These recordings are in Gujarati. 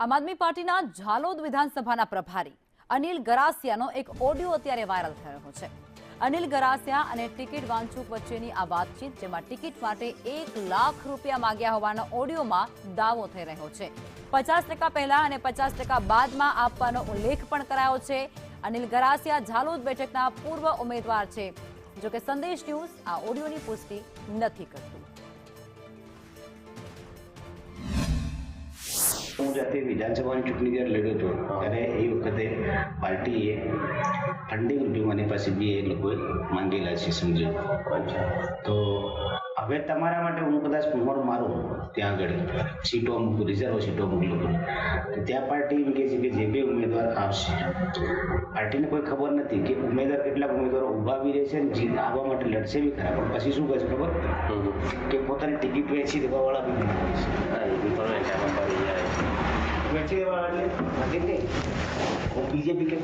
આમ આદમી પાર્ટીના ઝાલોદ વિધાનસભાના પ્રભારી અનિલ ગરાસિયાનો એક ઓડિયો અત્યારે વાયરલ થઈ રહ્યો છે। અનિલ ગરાસિયા અને ટિકિટ વાંચુક વચ્ચેની આ વાતચીત, જેમાં ટિકિટ માટે 1 લાખ રૂપિયા માંગ્યા હોવાનો ઓડિયોમાં દાવો થઈ રહ્યો છે। 50% પહેલા અને 50% બાદમાં આપવાનો ઉલ્લેખ પણ કરાયો છે। અનિલ ગરાસિયા ઝાલોદ બેઠકના પૂર્વ ઉમેદવાર છે, જો કે સંદેશ ન્યૂઝ આ ઓડિયોની પુષ્ટિ નથી કરતું। હું જાતે વિધાનસભાની ચૂંટણી જ્યારે લડ્યો હતો ત્યારે એ વખતે પાર્ટીએ ફંડિંગ રૂપિયા મારી પાસે બી એ લોકોએ માંગેલા છે, સમજો। તો હવે તમારા માટે હું કદાચ મોહર મારું ત્યાં આગળ સીટો અમુક રિઝર્વ સીટો અમુક લોકો, તો ત્યાં પાર્ટી એમ કહે છે કે જે બી ઉમેદવાર આવશે, પાર્ટીને કોઈ ખબર નથી કે ઉમેદવાર કેટલાક ઉમેદવારો ઊભા બી રહેશે અને જીત આવવા માટે લડશે બી ખરા, પણ પછી શું કરશે ખબર કે પોતાની ટિકિટ વેચી દેવાવાળા બી વેચી દેવાવાળા એટલે બીજેપી કે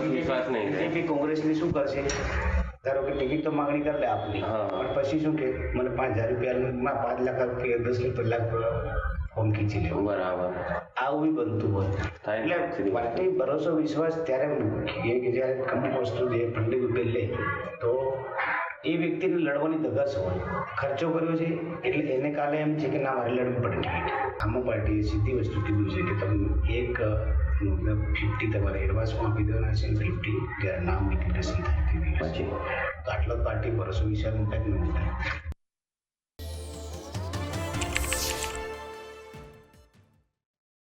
બીજેપી કોંગ્રેસની શું કરશે, ધારો કે ટિકિટ તો માંગણી કરી લે આપની, પણ પછી શું કે મને 5,000 રૂપિયા 5 લાખ રૂપિયા 10 લાખ ફોર્મ ખીંચી લે, બરાબર આવું બી બનતું હોય। એટલે પાર્ટી ભરોસો વિશ્વાસ ત્યારે મૂકીએ કે જ્યારે અમુક વસ્તુ જે ફંડિંગ રૂપિયા લે તો એ વ્યક્તિને લડવાની ધગસ હોય, ખર્ચો કર્યો છે એટલે એને કાલે એમ છે કે ના મારે લડવું પડે ટિકિટ। આમાં પાર્ટીએ સીધી વસ્તુ કીધું છે કે તમે 50 તમારે એડવાન્સમાં આપી દેવાના છે, 50 જ્યારે નામ ડિક્લેરેશન થાય પછી તો આટલો પાર્ટી ભરોસો વિશ્વાસ મૂકે જ નહીં મૂકે।